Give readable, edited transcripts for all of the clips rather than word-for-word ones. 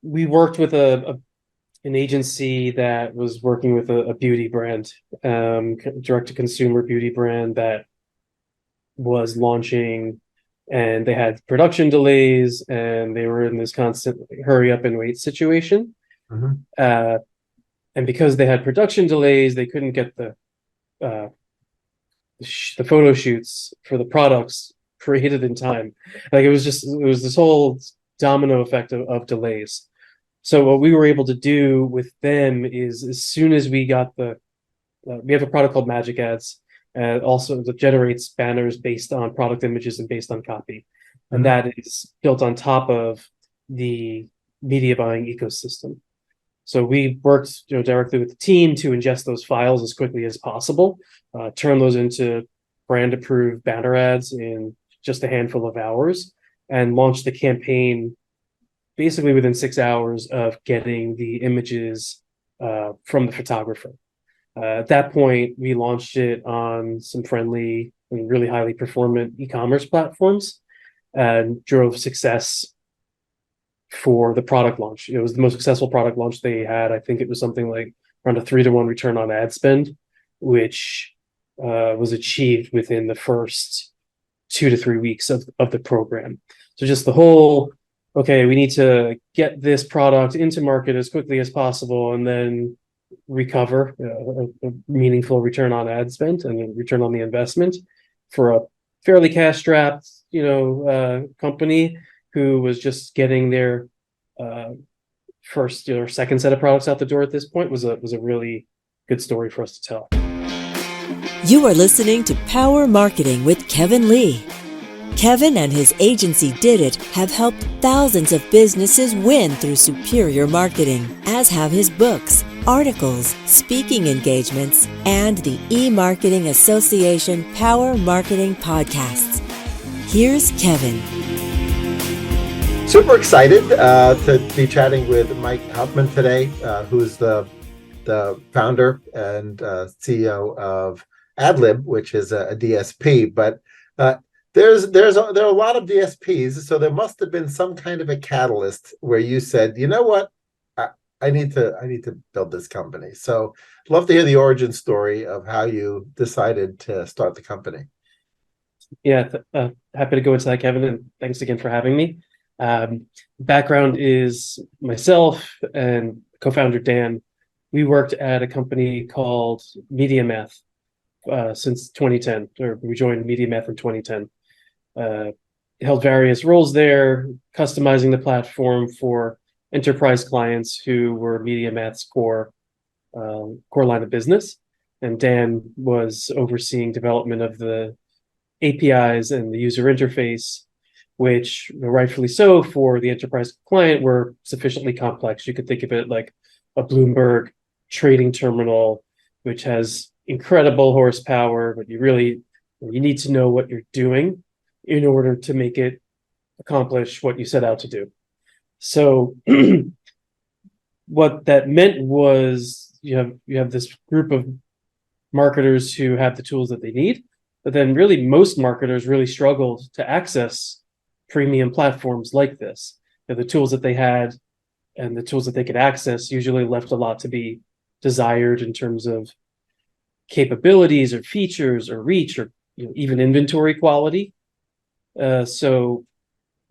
we worked with an agency that was working with a beauty brand, direct to consumer beauty brand that was launching, and they had production delays, and they were in this constant hurry up and wait situation. Hmm. Uh, and because they had production delays, they couldn't get uh, the photo shoots for the products created in time. Like it was this whole domino effect of delays. So what we were able to do with them is as soon as we got we have a product called Magic Ads, also that generates banners based on product images and based on copy, and Hmm. that is built on top of the media buying ecosystem. So we worked, directly with the team to ingest those files as quickly as possible, turn those into brand approved banner ads in just a handful of hours, and launch the campaign basically within 6 hours of getting the images from the photographer. At that point, we launched it on some friendly and really highly performant e-commerce platforms and drove success for the product launch. It was the most successful product launch they had. I think it was something like around a 3-to-1 return on ad spend, which was achieved within the first 2 to 3 weeks of the program. So just the whole, okay, we need to get this product into market as quickly as possible and then recover a meaningful return on ad spend and a return on the investment for a fairly cash strapped, company who was just getting their uh, first or second set of products out the door at this point was a really good story for us to tell. You are listening to Power Marketing with Kevin Lee. Kevin and his agency Did It have helped thousands of businesses win through superior marketing, as have his books, articles, speaking engagements, and the E-Marketing Association Power Marketing podcasts. Here's Kevin. Super excited to be chatting with Mike Hauptman today, who's the founder and CEO of Adlib, which is a DSP. But there are a lot of DSPs, so there must have been some kind of a catalyst where you said, you know what, I need to build this company. So I'd love to hear the origin story of how you decided to start the company. Yeah, happy to go into that, Kevin, and thanks again for having me. Background is myself and co-founder Dan. We worked at a company called Media Math since 2010, or we joined Media Math in 2010. Uh, Held various roles there, customizing the platform for enterprise clients who were Media Math's core line of business. And Dan was overseeing development of the APIs and the user interface, which rightfully so for the enterprise client were sufficiently complex. You could think of it like a Bloomberg trading terminal, which has incredible horsepower, but you need to know what you're doing in order to make it accomplish what you set out to do. So what that meant was you have this group of marketers who have the tools that they need, but then really most marketers really struggled to access premium platforms like this. The tools that they had and the tools that they could access usually left a lot to be desired in terms of capabilities or features or reach or even inventory quality. So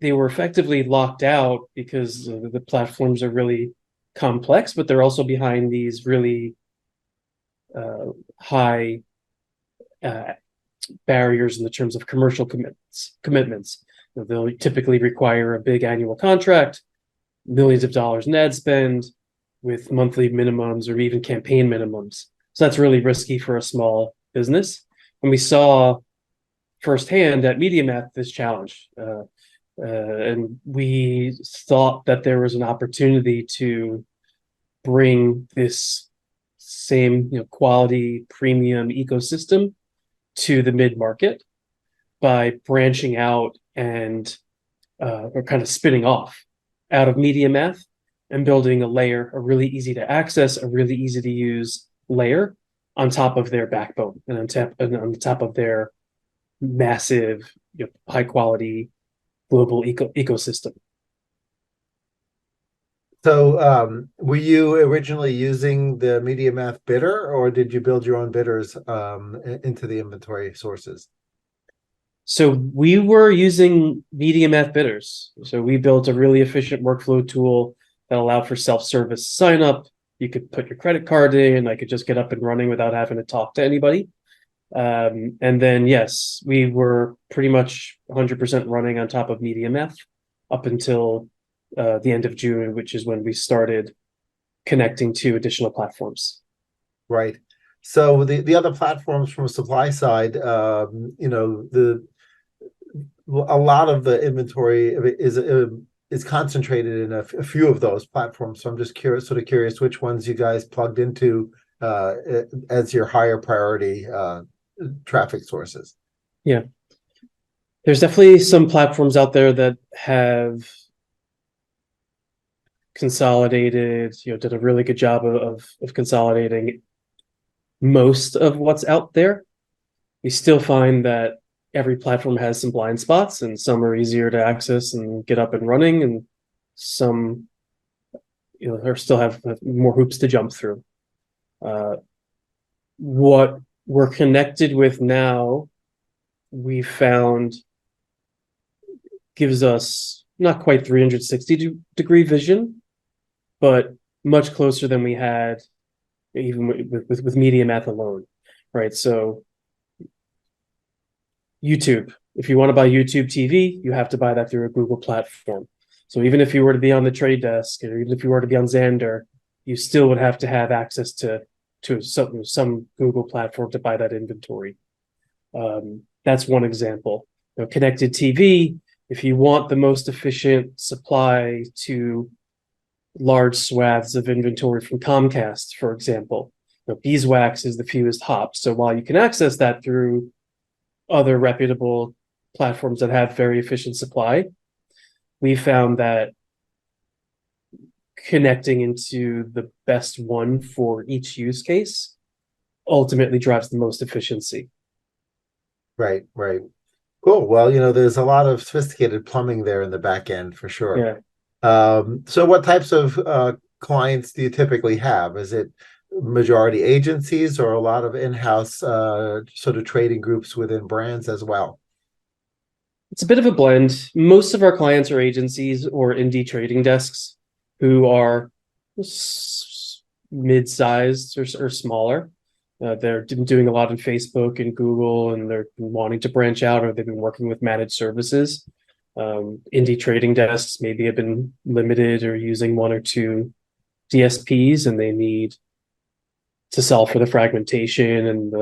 they were effectively locked out because the platforms are really complex, but they're also behind these really high uh, barriers in the terms of commercial commitments. They'll typically require a big annual contract, millions of dollars in ad spend with monthly minimums or even campaign minimums. So that's really risky for a small business. And we saw firsthand at MediaMath this challenge. And we thought that there was an opportunity to bring this same quality premium ecosystem to the mid-market by branching out and or kind of spinning off out of Media Math and building a really easy to access, a really easy to use layer on top of their backbone and on top of their massive, high quality global ecosystem. So, were you originally using the MediaMath bidder, or did you build your own bidders into the inventory sources? So we were using MediaMath bidders. So we built a really efficient workflow tool that allowed for self-service sign up. You could put your credit card in. I could just get up and running without having to talk to anybody. And then, yes, we were pretty much 100% running on top of MediaMath up until the end of June, which is when we started connecting to additional platforms. Right. So the other platforms from a supply side, a lot of the inventory is concentrated in a few of those platforms. So I'm just curious which ones you guys plugged into as your higher priority traffic sources. Yeah. There's definitely some platforms out there that have consolidated, did a really good job of consolidating most of what's out there. We still find that every platform has some blind spots, and some are easier to access and get up and running, and some or still have more hoops to jump through. What we're connected with now, we found gives us not quite 360-degree vision, but much closer than we had even with MediaMath alone, right? So YouTube, if you want to buy YouTube TV, you have to buy that through a Google platform. So even if you were to be on the Trade Desk, or even if you were to be on Xandr, you still would have to have access to some Google platform to buy that inventory. That's one example. Connected TV, if you want the most efficient supply to large swaths of inventory from Comcast, for example, beeswax is the fewest hops. So while you can access that through other reputable platforms that have very efficient supply, we found that connecting into the best one for each use case ultimately drives the most efficiency. Right. Cool. Well, there's a lot of sophisticated plumbing there in the back end for sure. Yeah. So what types of clients do you typically have? Is it majority agencies or a lot of in-house sort of trading groups within brands as well? It's a bit of a blend. Most of our clients are agencies or indie trading desks who are mid-sized or smaller. They're doing a lot on Facebook and Google, and they're wanting to branch out, or they've been working with managed services. Indie trading desks maybe have been limited or using one or two DSPs, and they need to solve for the fragmentation and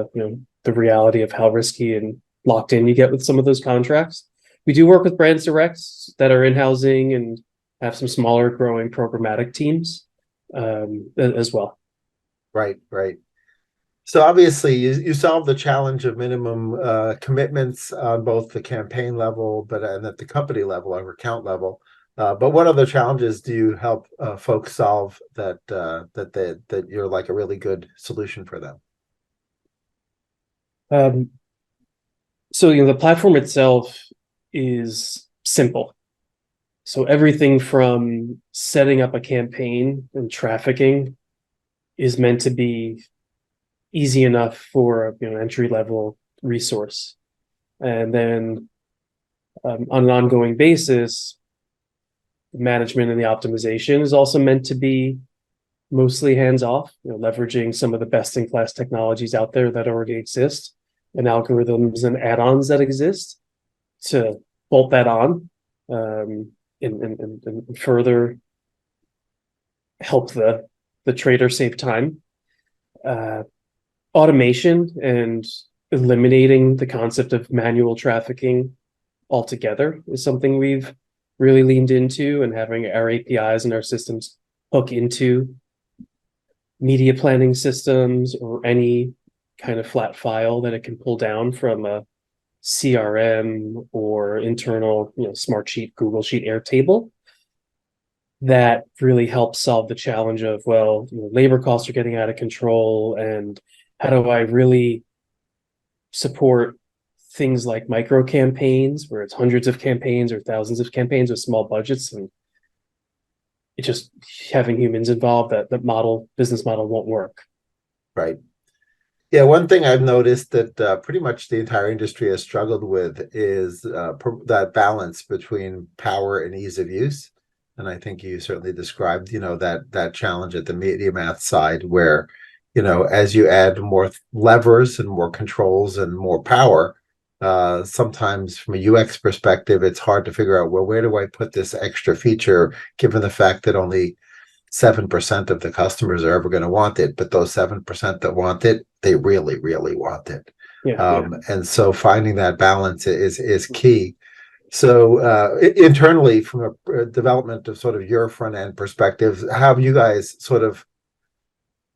the reality of how risky and locked in you get with some of those contracts. We do work with brands directs that are in-housing and have some smaller growing programmatic teams as well. Right. So obviously you solve the challenge of minimum commitments on both the campaign level, and at the company level or account level. But what other challenges do you help folks solve that you're like a really good solution for them? So the platform itself is simple. So everything from setting up a campaign and trafficking is meant to be easy enough for entry level resource, and then on an ongoing basis, the management and the optimization is also meant to be mostly hands off. Leveraging some of the best in class technologies out there that already exist, and algorithms and add-ons that exist to bolt that on and further help the trader save time. Automation and eliminating the concept of manual trafficking altogether is something we've really leaned into, and having our APIs and our systems hook into media planning systems or any kind of flat file that it can pull down from a CRM or internal Smartsheet, Google Sheet, Airtable. That really helps solve the challenge of, labor costs are getting out of control, and how do I really support things like micro campaigns where it's hundreds of campaigns or thousands of campaigns with small budgets, and it just having humans involved, that business model won't work. Right. Yeah, one thing I've noticed that pretty much the entire industry has struggled with is that balance between power and ease of use. And I think you certainly described, that challenge at the media math side where, as you add more levers and more controls and more power, sometimes from a UX perspective, it's hard to figure out, well, where do I put this extra feature, given the fact that only 7% of the customers are ever going to want it, but those 7% that want it, they really, really want it. Yeah. And so finding that balance is key. So internally, from a development of sort of your front end perspective, how have you guys sort of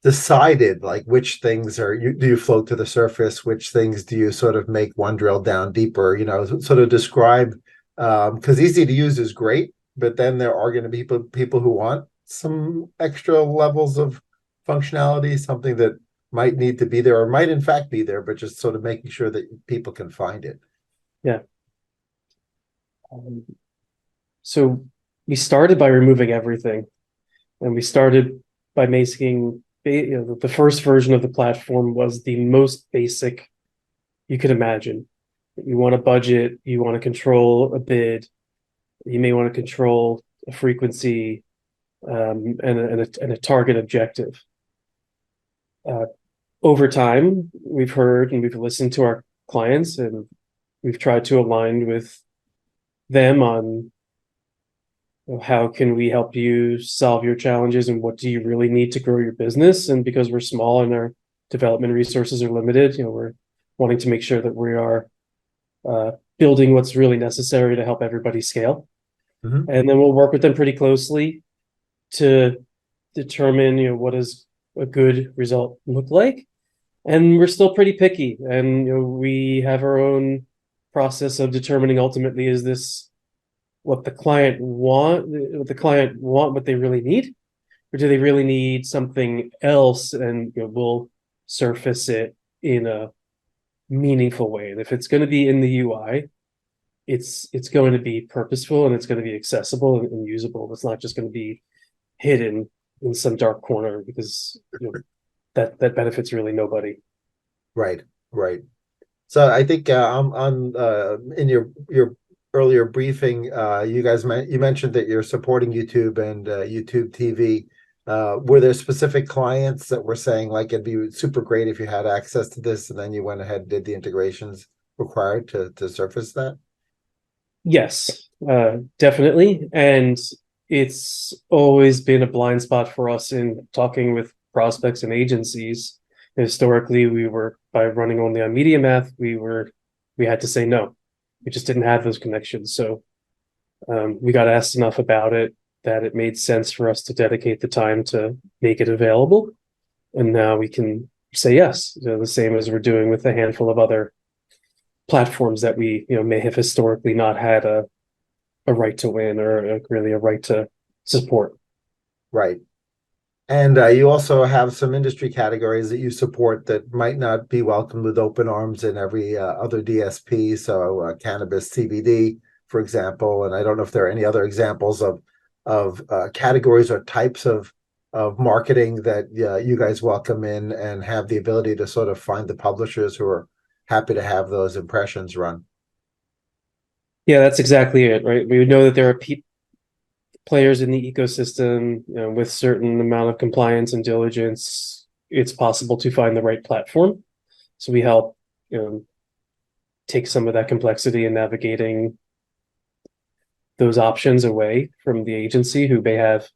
decided like which things do you float to the surface, which things do you sort of make one drill down deeper, sort of describe, because easy to use is great, but then there are going to be people who want some extra levels of functionality, something that might need to be there or might in fact be there, but just sort of making sure that people can find it. Yeah. So we started by removing everything, and we started by making, the first version of the platform was the most basic you could imagine. You want a budget, you want to control a bid, you may want to control a frequency, and a target objective. Over time, we've heard and we've listened to our clients, and we've tried to align with them on how can we help you solve your challenges and what do you really need to grow your business. And because we're small and our development resources are limited, we're wanting to make sure that we are building what's really necessary to help everybody scale. Mm-hmm. And then we'll work with them pretty closely to determine, what does a good result look like. And we're still pretty picky, and we have our own process of determining ultimately, is this what the client want, what they really need, or do they really need something else? And we'll surface it in a meaningful way. And if it's going to be in the UI, it's going to be purposeful, and it's going to be accessible and usable. It's not just going to be hidden in some dark corner, because that benefits really nobody. Right. So I think in your earlier briefing, you mentioned that you're supporting YouTube and YouTube TV. Were there specific clients that were saying like it'd be super great if you had access to this, and then you went ahead and did the integrations required to surface that? Yes, definitely. And it's always been a blind spot for us in talking with prospects and agencies. Historically, by running only on media math, we had to say no. We just didn't have those connections. So we got asked enough about it that it made sense for us to dedicate the time to make it available. And now we can say yes, the same as we're doing with a handful of other platforms that we may have historically not had a right to win, or really a right to support. Right. And you also have some industry categories that you support that might not be welcomed with open arms in every other DSP. So cannabis, CBD, for example. And I don't know if there are any other examples of categories or types of marketing that you guys welcome in and have the ability to sort of find the publishers who are happy to have those impressions run. Yeah, that's exactly it, right? We know that there are players in the ecosystem, with certain amount of compliance and diligence. It's possible to find the right platform. So we help, take some of that complexity in navigating those options away from the agency who may have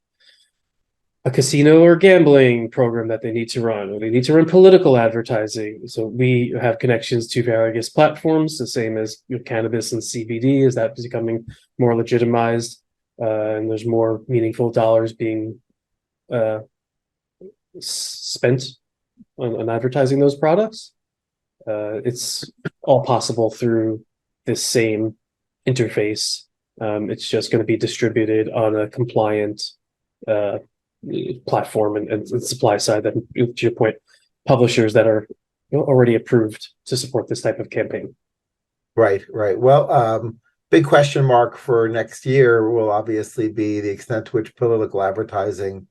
a casino or gambling program that they need to run, or they need to run political advertising. So we have connections to various platforms, the same as cannabis and CBD, as that is becoming more legitimized, and there's more meaningful dollars being spent on advertising those products. It's all possible through this same interface. It's just going to be distributed on a compliant platform and supply side, that, to your point, publishers that are already approved to support this type of campaign. Right. Well, big question mark for next year will obviously be the extent to which political advertising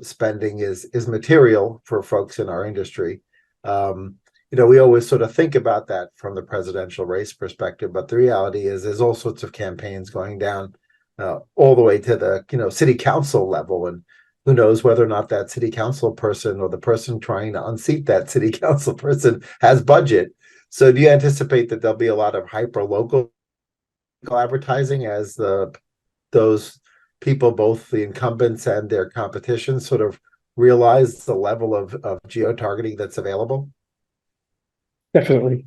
spending is material for folks in our industry. We always sort of think about that from the presidential race perspective, but the reality is there's all sorts of campaigns going down all the way to the city council level, and who knows whether or not that city council person or the person trying to unseat that city council person has budget. So do you anticipate that there'll be a lot of hyper local advertising as those people, both the incumbents and their competition, sort of realize the level of geo-targeting that's available? Definitely.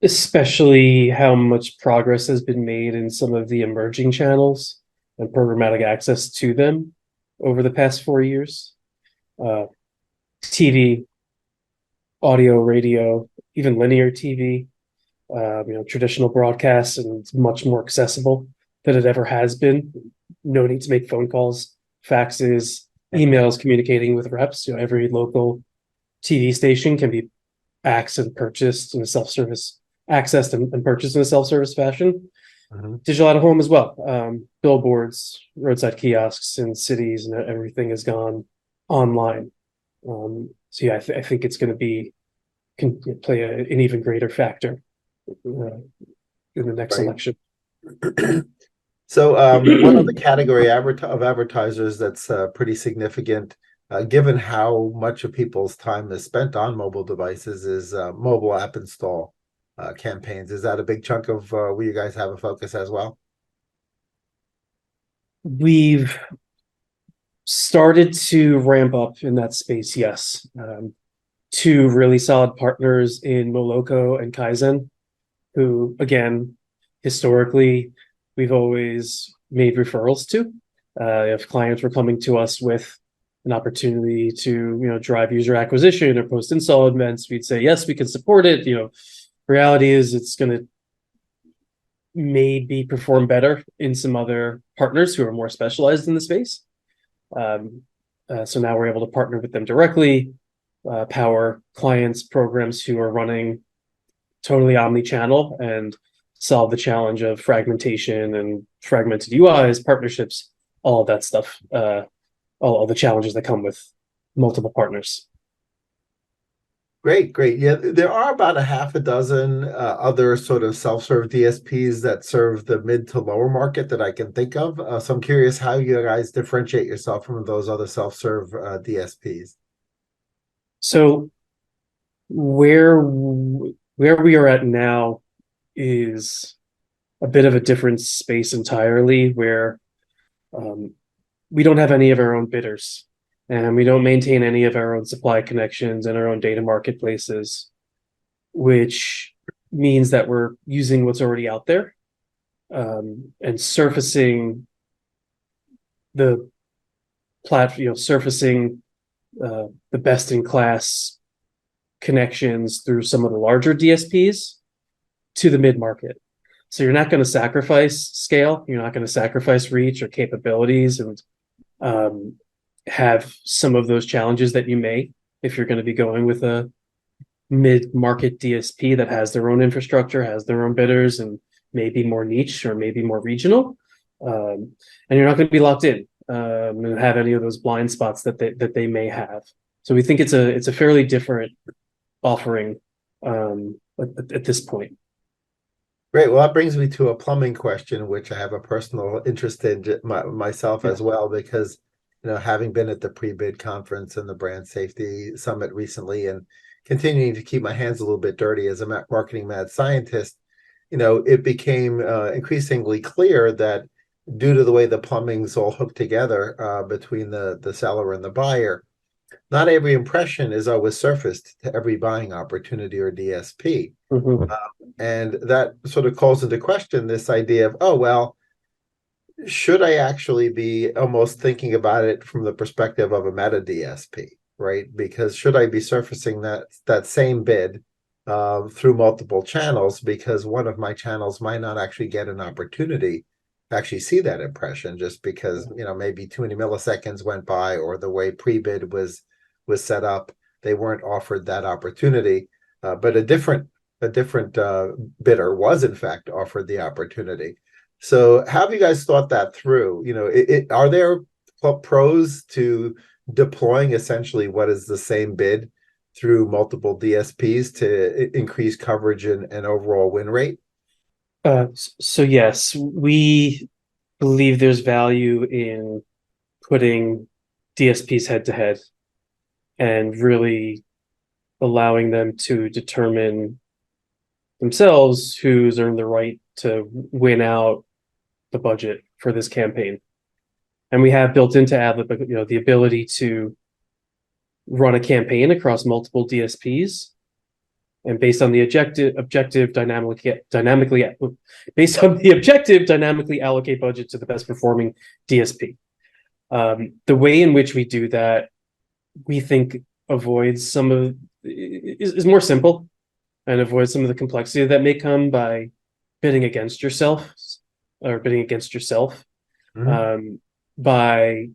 Especially how much progress has been made in some of the emerging channels and programmatic access to them over the past 4 years. TV, audio, radio, even linear TV, traditional broadcasts, and it's much more accessible than it ever has been. No need to make phone calls, faxes, emails, communicating with reps. Every local TV station can be accessed and purchased in a self-service fashion. Digital out of home as well. Billboards, roadside kiosks in cities, and everything has gone online. I think it's going to play an even greater factor in the next election. So one other category of advertisers that's pretty significant, given how much of people's time is spent on mobile devices, is mobile app install campaigns. Is that a big chunk of where you guys have a focus as well? We've started to ramp up in that space, yes. Two really solid partners in Moloko and Kaizen, who, again, historically, we've always made referrals to. If clients were coming to us with an opportunity to, drive user acquisition or post-install events, we'd say, yes, we can support it. Reality is it's going to maybe perform better in some other partners who are more specialized in the space. So now we're able to partner with them directly, power clients' programs who are running totally omni-channel and solve the challenge of fragmentation and fragmented UIs, partnerships, all of that stuff, all the challenges that come with multiple partners. Great. Yeah, there are about a half a dozen other sort of self-serve DSPs that serve the mid to lower market that I can think of. So I'm curious how you guys differentiate yourself from those other self-serve DSPs. So where we are at now is a bit of a different space entirely, where we don't have any of our own bidders, and we don't maintain any of our own supply connections and our own data marketplaces, which means that we're using what's already out there and surfacing the platform, surfacing the best-in-class connections through some of the larger DSPs to the mid-market. So you're not going to sacrifice scale, you're not going to sacrifice reach or capabilities, and have some of those challenges that you may if you're going to be going with a mid-market DSP that has their own infrastructure, has their own bidders, and maybe more niche or maybe more regional. And you're not going to be locked in and have any of those blind spots that they may have. So we think it's a fairly different offering at this point. Great. Well, that brings me to a plumbing question, which I have a personal interest in myself as well, because having been at the pre-bid conference and the brand safety summit recently, and continuing to keep my hands a little bit dirty as a marketing mad scientist, it became increasingly clear that due to the way the plumbing's all hooked together between the seller and the buyer, not every impression is always surfaced to every buying opportunity or DSP. Mm-hmm. And that sort of calls into question this idea of, oh, well, should I actually be almost thinking about it from the perspective of a meta DSP, right? Because should I be surfacing that same bid through multiple channels, because one of my channels might not actually get an opportunity to actually see that impression just because, maybe too many milliseconds went by, or the way pre-bid was set up, they weren't offered that opportunity. But a different bidder was in fact offered the opportunity. So how have you guys thought that through? Are there pros to deploying essentially what is the same bid through multiple DSPs to increase coverage and overall win rate? So yes, we believe there's value in putting DSPs head to head and really allowing them to determine themselves who's earned the right to win out the budget for this campaign. And we have built into Adlib, the ability to run a campaign across multiple DSPs, and based on the objective dynamically allocate budget to the best performing DSP. The way in which we do that, we think avoids is more simple and avoids some of the complexity that may come by bidding against yourself Mhm. by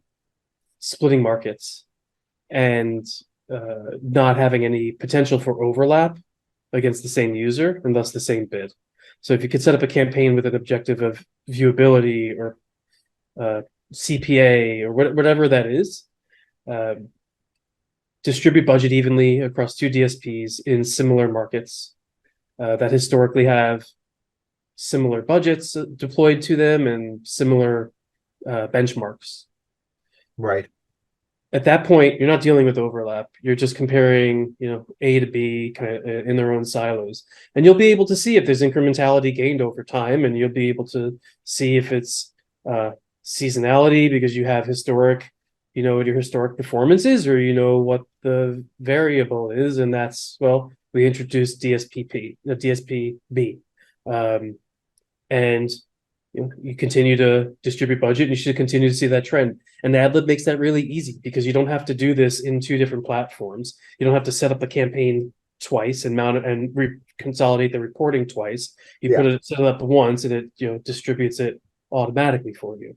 splitting markets and not having any potential for overlap against the same user and thus the same bid. So if you could set up a campaign with an objective of viewability or CPA or whatever that is, distribute budget evenly across two DSPs in similar markets that historically have similar budgets deployed to them and similar benchmarks. Right. At that point, you're not dealing with overlap. You're just comparing, A to B kind of in their own silos. And you'll be able to see if there's incrementality gained over time, and you'll be able to see if it's seasonality because you have what your historic performance is, or what the variable is, and that's, well, we introduced DSPB. And you continue to distribute budget, and you should continue to see that trend. And Adlib makes that really easy because you don't have to do this in two different platforms. You don't have to set up a campaign twice and mount it and consolidate the reporting twice. You set it up once, and it distributes it automatically for you.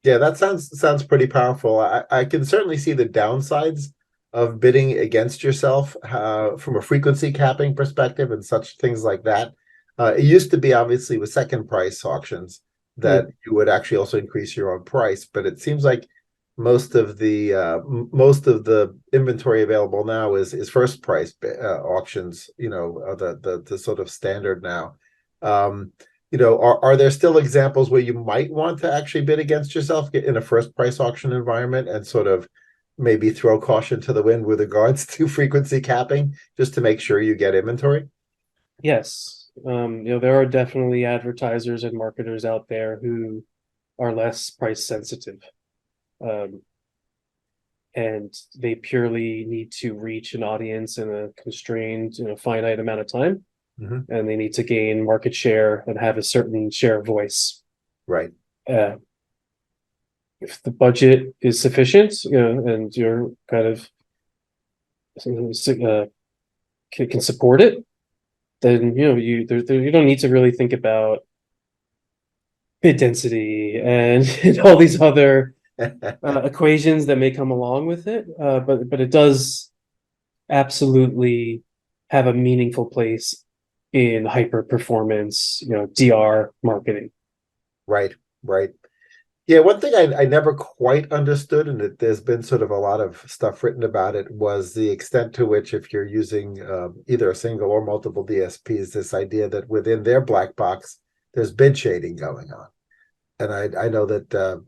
Yeah, that sounds pretty powerful. I can certainly see the downsides of bidding against yourself from a frequency capping perspective and such things like that. It used to be obviously with second price auctions that you would actually also increase your own price, but it seems like most of the inventory available now is first price auctions. The sort of standard now. Are there still examples where you might want to actually bid against yourself in a first price auction environment and sort of maybe throw caution to the wind with regards to frequency capping just to make sure you get inventory? Yes. There are definitely advertisers and marketers out there who are less price sensitive. And they purely need to reach an audience in a constrained, finite amount of time. Mm-hmm. And they need to gain market share and have a certain share of voice. Right. If the budget is sufficient, and you're kind of can support it, then you don't need to really think about bid density and all these other equations that may come along with it. But it does absolutely have a meaningful place in hyper performance, DR marketing. Right. Yeah, one thing I never quite understood, and there's been sort of a lot of stuff written about it, was the extent to which, if you're using either a single or multiple DSPs, this idea that within their black box, there's bid shading going on. And I know that,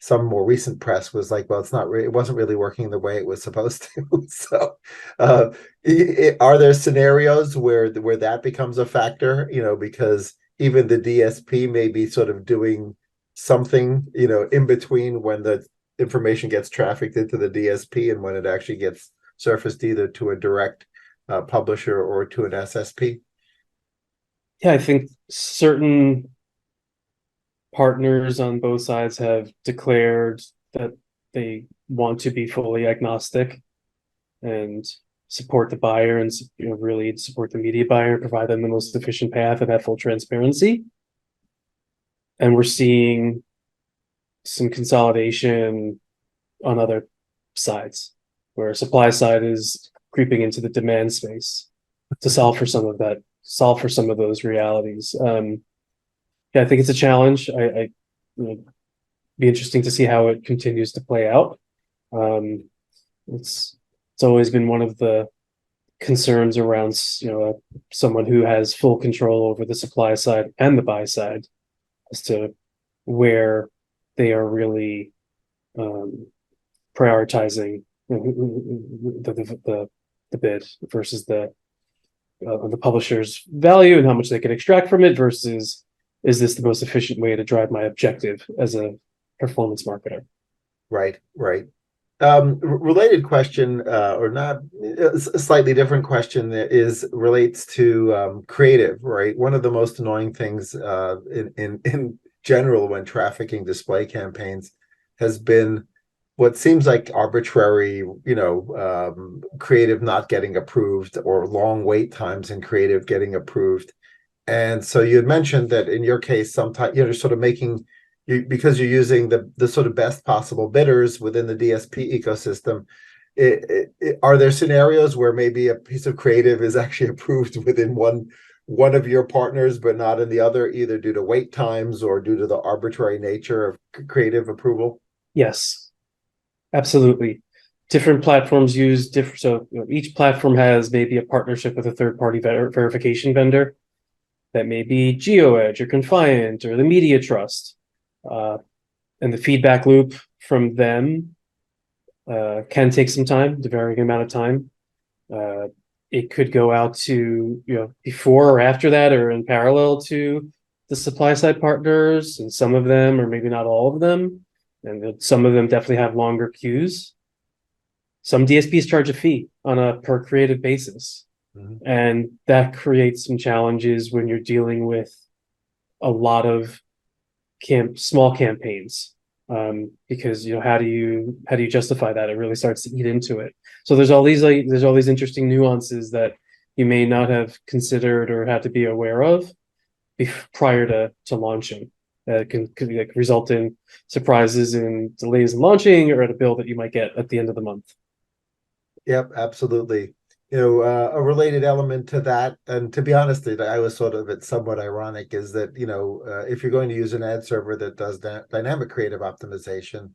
some more recent press was like, well, it wasn't really working the way it was supposed to. So are there scenarios where that becomes a factor, because even the DSP may be sort of doing something, in between when the information gets trafficked into the DSP and when it actually gets surfaced either to a direct publisher or to an SSP? Yeah, I think certain partners on both sides have declared that they want to be fully agnostic and support the buyer and really support the media buyer and provide them the most efficient path and have full transparency. And we're seeing some consolidation on other sides where supply side is creeping into the demand space. to solve for some of that, solve for some of those realities. Yeah, I think it's a challenge. You know, be interesting to see how it continues to play out. Um, it's always been one of the concerns around someone who has full control over the supply side and the buy side as to where they are really prioritizing the bid versus the publisher's value and how much they can extract from it versus is this the most efficient way to drive my objective as a performance marketer. Right. Related question, or not, a slightly different question that relates to creative, right? One of the most annoying things in general when trafficking display campaigns has been what seems like arbitrary, creative not getting approved or long wait times in creative getting approved. And so you had mentioned that in your case, sometimes you're sort of making because you're using the sort of best possible bidders within the DSP ecosystem. Are there scenarios where maybe a piece of creative is actually approved within one of your partners, but not in the other, either due to wait times or due to the arbitrary nature of creative approval? Yes, absolutely. Different platforms use different. So each platform has maybe a partnership with a third-party verification vendor that may be GeoEdge or Confiant or the Media Trust. And the feedback loop from them can take some time, the varying amount of time. It could go out to, before or after that, or in parallel to the supply side partners, and some of them, or maybe not all of them, and some of them definitely have longer queues. Some DSPs charge a fee on a per creative basis, and that creates some challenges when you're dealing with a lot of small campaigns, because how do you justify that? It really starts to eat into it. So there's all these interesting nuances that you may not have considered or had to be aware of prior to launching. That can result in surprises and delays in launching, or at a bill that you might get at the end of the month. Yep, absolutely. A related element to that, and to be honest, I was it's somewhat ironic, is that, if you're going to use an ad server that does dynamic creative optimization,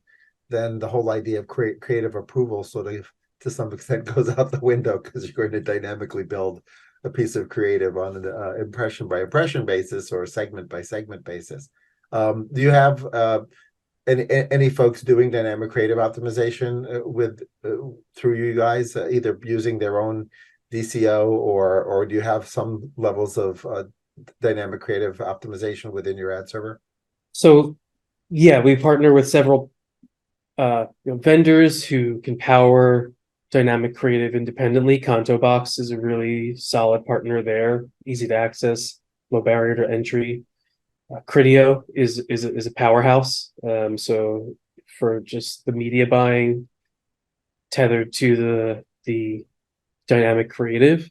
then the whole idea of creative approval sort of, to some extent, goes out the window, because you're going to dynamically build a piece of creative on an impression by impression basis or segment by segment basis. Do you have any folks doing dynamic creative optimization through you guys, either using their own DCO or do you have some levels of dynamic creative optimization within your ad server? So yeah, we partner with several vendors who can power dynamic creative independently. ContoBox is a really solid partner there, easy to access, low barrier to entry. Criteo is a powerhouse. So for just the media buying tethered to the dynamic creative,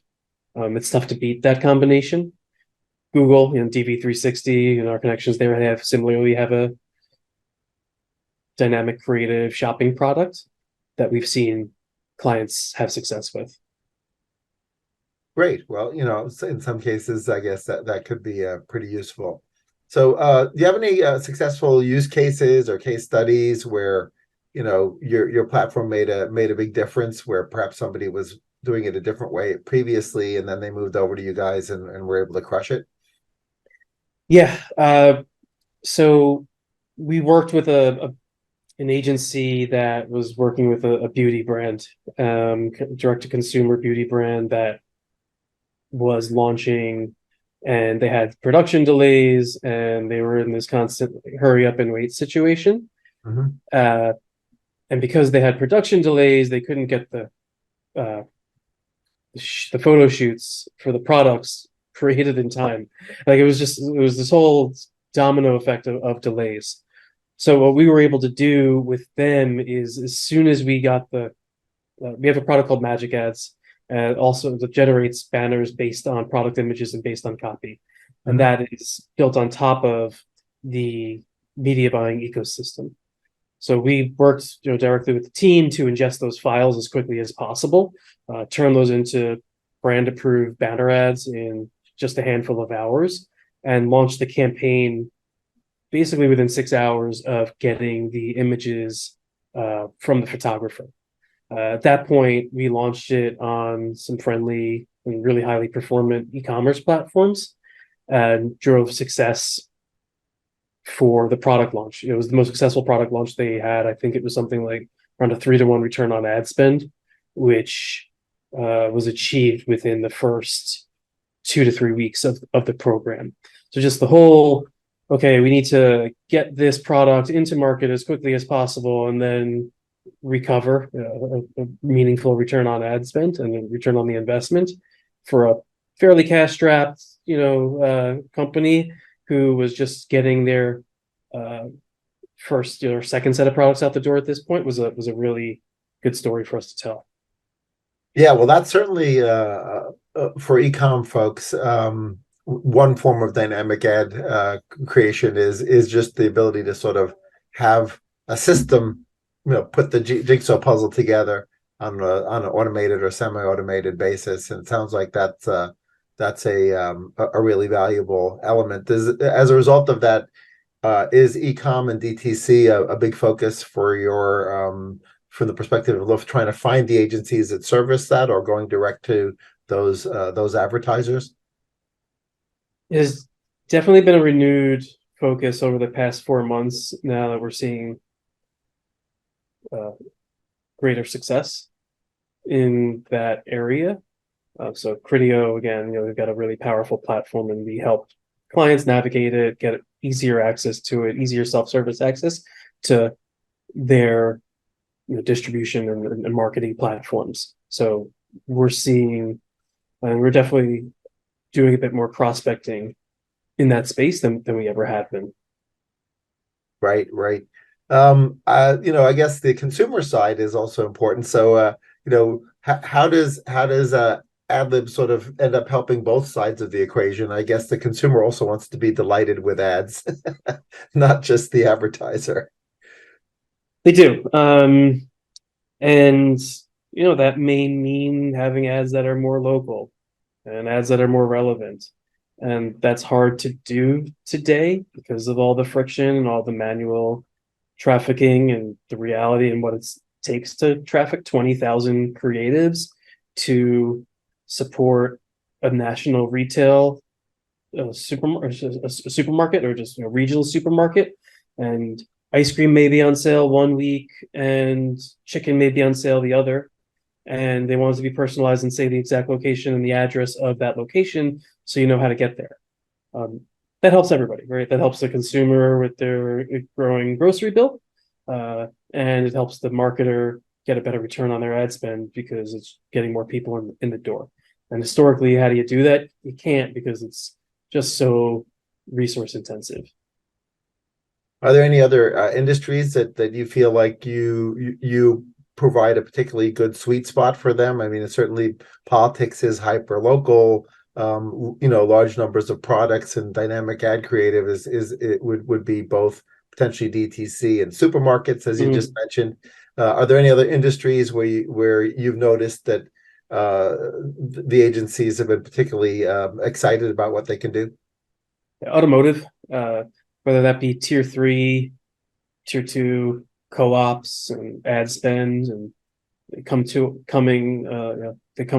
it's tough to beat that combination. Google, DV360 and our connections there similarly have a dynamic creative shopping product that we've seen clients have success with. Great. Well, in some cases, I guess that could be pretty useful. So do you have any successful use cases or case studies where your platform made a big difference, where perhaps somebody was doing it a different way previously and then they moved over to you guys and were able to crush it? Yeah. So we worked with an agency that was working with a beauty brand, direct to consumer beauty brand that was launching, and they had production delays and they were in this constant hurry up and wait situation. And because they had production delays, they couldn't get the photo shoots for the products created in time. It was this whole domino effect of delays. So what we were able to do with them is, as soon as we got we have a product called Magic Ads, and also that generates banners based on product images and based on copy. And that is built on top of the media buying ecosystem. So we worked directly with the team to ingest those files as quickly as possible, turn those into brand approved banner ads in just a handful of hours and launched the campaign basically within 6 hours of getting the images from the photographer. At that point, we launched it on some friendly and really highly performant e-commerce platforms and drove success for the product launch. It was the most successful product launch they had. I think it was something like around a 3-to-1 return on ad spend, which was achieved within the first 2 to 3 weeks of the program. So just the whole, okay, we need to get this product into market as quickly as possible and then recover a meaningful return on ad spend and a return on the investment for a fairly cash strapped, company who was just getting their first or second set of products out the door at this point was a really good story for us to tell. Yeah, well, that's certainly for e-com folks. One form of dynamic ad creation is just the ability to sort of have a system, put the jigsaw puzzle together on an automated or semi-automated basis. And it sounds like that's a really valuable element. As a result of that, is e-com and DTC a big focus for your from the perspective of trying to find the agencies that service that or going direct to those advertisers? It has definitely been a renewed focus over the past 4 months now that we're seeing greater success in that area. So Criteo, again, we've got a really powerful platform and we help clients navigate it, get easier access to it, easier self-service access to their distribution and marketing platforms. So we're seeing, and we're definitely doing a bit more prospecting in that space than we ever have been. Right. I guess the consumer side is also important. So, how does Adlib sort of end up helping both sides of the equation? I guess the consumer also wants to be delighted with ads, not just the advertiser. They do. And that may mean having ads that are more local and ads that are more relevant. And that's hard to do today because of all the friction and all the manual trafficking and the reality and what it takes to traffic 20,000 creatives to support a national retail supermarket or just regional supermarket. And ice cream may be on sale one week and chicken may be on sale the other. And they want it to be personalized and say the exact location and the address of that location so you know how to get there. That helps everybody, right? That helps the consumer with their growing grocery bill. And it helps the marketer get a better return on their ad spend because it's getting more people in the door. And historically, how do you do that? You can't because it's just so resource intensive. Are there any other industries that you feel like you provide a particularly good sweet spot for them? I mean, certainly politics is hyper local. Large numbers of products and dynamic ad creative would be both potentially DTC and supermarkets, as you just mentioned. Are there any other industries where you've noticed that the agencies have been particularly excited about what they can do? Automotive, whether that be tier 3, tier 2 co-ops and ad spend, and they come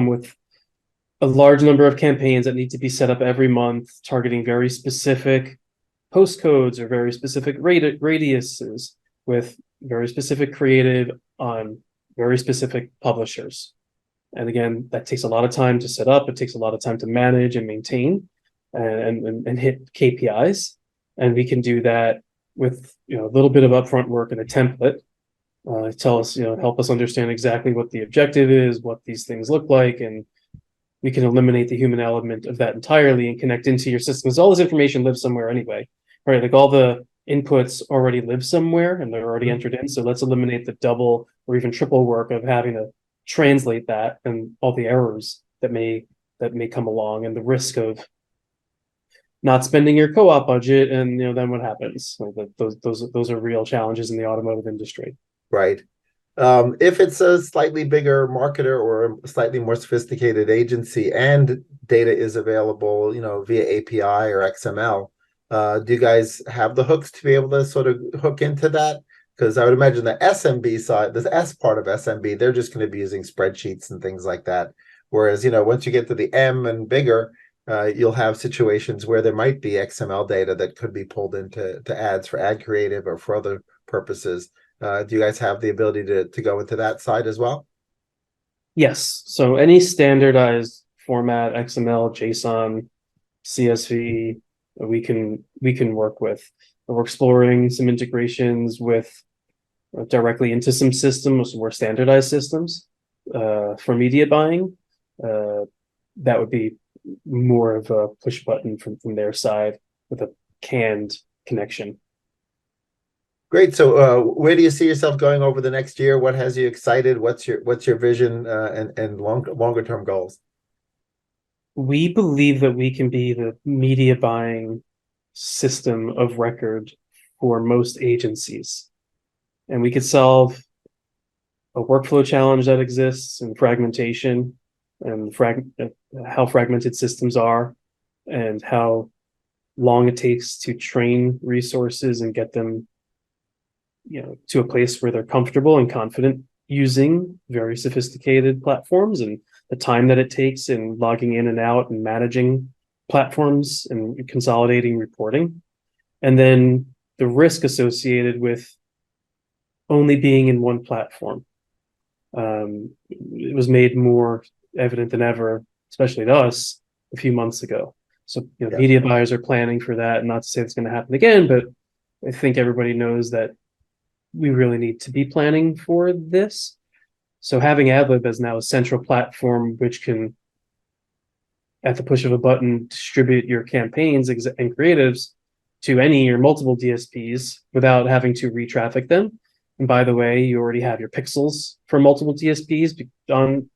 with a large number of campaigns that need to be set up every month, targeting very specific postcodes or very specific radiuses with very specific creative on very specific publishers. And again, that takes a lot of time to set up. It takes a lot of time to manage and maintain and hit KPIs. And we can do that with a little bit of upfront work and a template. Help us understand exactly what the objective is, what these things look like, and we can eliminate the human element of that entirely and connect into your system. Because all this information lives somewhere anyway, right? Like all the inputs already live somewhere and they're already entered in. So let's eliminate the double or even triple work of having to translate that and all the errors that may come along and the risk of not spending your co-op budget. And then what happens? Those are real challenges in the automotive industry. Right. If it's a slightly bigger marketer or a slightly more sophisticated agency and data is available, via API or XML, do you guys have the hooks to be able to sort of hook into that? Because I would imagine the SMB side, the S part of SMB, they're just going to be using spreadsheets and things like that. Whereas, once you get to the M and bigger, you'll have situations where there might be XML data that could be pulled into ads for ad creative or for other purposes. Do you guys have the ability to go into that side as well? Yes. So any standardized format, XML, JSON, CSV, we can work with. We're exploring some integrations with directly into some systems, more standardized systems for media buying. That would be more of a push button from their side with a canned connection. Great. So, where do you see yourself going over the next year? What has you excited? What's your vision and longer term goals? We believe that we can be the media buying system of record for most agencies, and we could solve a workflow challenge that exists in fragmentation and how fragmented systems are and how long it takes to train resources and get them to a place where they're comfortable and confident using very sophisticated platforms, and the time that it takes in logging in and out and managing platforms and consolidating reporting, and then the risk associated with only being in one platform. It was made more evident than ever, especially to us a few months ago. So media buyers are planning for that. Not to say it's going to happen again, but I think everybody knows that we really need to be planning for this. So having Adlib as now a central platform, which can, at the push of a button, distribute your campaigns and creatives to any or multiple DSPs without having to re-traffic them. And by the way, you already have your pixels for multiple DSPs on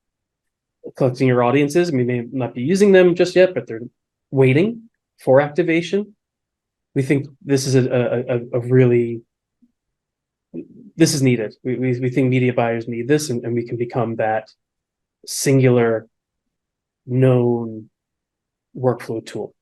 collecting your audiences. We may not be using them just yet, but they're waiting for activation. We think this is this is needed. We think media buyers need this, and we can become that singular known workflow tool,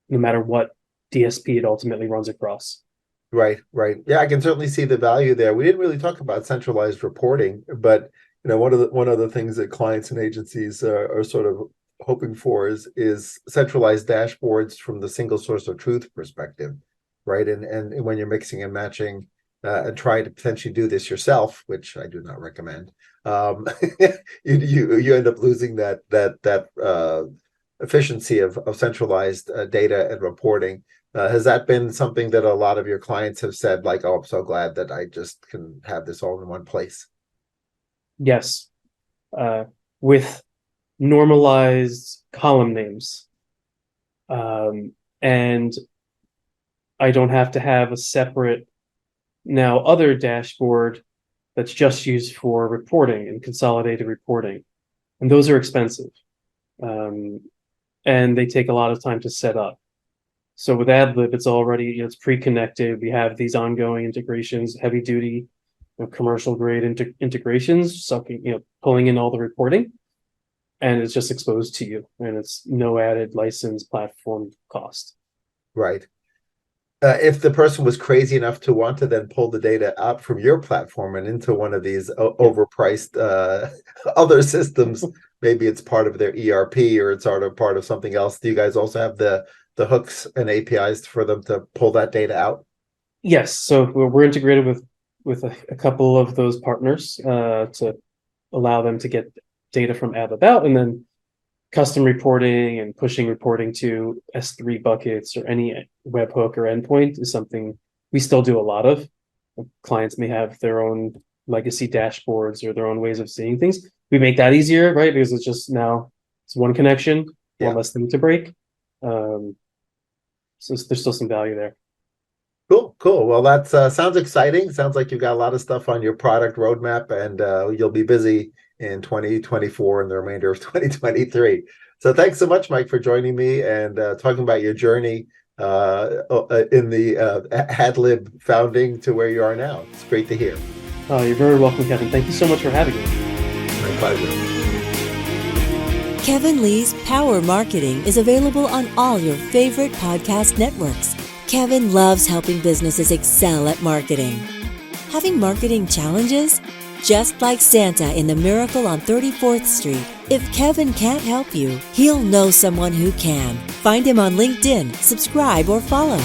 no matter what DSP it ultimately runs across. Right. Yeah, I can certainly see the value there. We didn't really talk about centralized reporting, but one of the things that clients and agencies are sort of hoping for is centralized dashboards from the single source of truth perspective, right? And when you're mixing and matching and trying to potentially do this yourself, which I do not recommend, you end up losing that efficiency of centralized data and reporting. Has that been something that a lot of your clients have said, like, "Oh, I'm so glad that I just can have this all in one place"? Yes, with normalized column names, and I don't have to have a separate now other dashboard that's just used for reporting and consolidated reporting, and those are expensive, and they take a lot of time to set up. So with Adlib, it's already it's pre-connected. We have these ongoing integrations, heavy duty, commercial grade integrations, sucking, pulling in all the reporting, and it's just exposed to you, and it's no added license platform cost. Right. If the person was crazy enough to want to then pull the data out from your platform and into one of these overpriced other systems, maybe it's part of their ERP or it's part of something else. Do you guys also have the hooks and APIs for them to pull that data out? Yes, so we're integrated with a couple of those partners to allow them to get data from Adlib out, and then custom reporting and pushing reporting to S3 buckets or any webhook or endpoint is something we still do a lot of. Clients may have their own legacy dashboards or their own ways of seeing things. We make that easier, right? Because it's just now it's one connection, one less thing to break. So there's still some value there. Cool. Well, that sounds exciting. Sounds like you've got a lot of stuff on your product roadmap, and you'll be busy in 2024 and the remainder of 2023. So thanks so much, Mike, for joining me and talking about your journey in the Adlib founding to where you are now. It's great to hear. You're very welcome, Kevin. Thank you so much for having me. My pleasure. Kevin Lee's Power Marketing is available on all your favorite podcast networks. Kevin loves helping businesses excel at marketing. Having marketing challenges? Just like Santa in the Miracle on 34th Street, if Kevin can't help you, he'll know someone who can. Find him on LinkedIn, subscribe, or follow.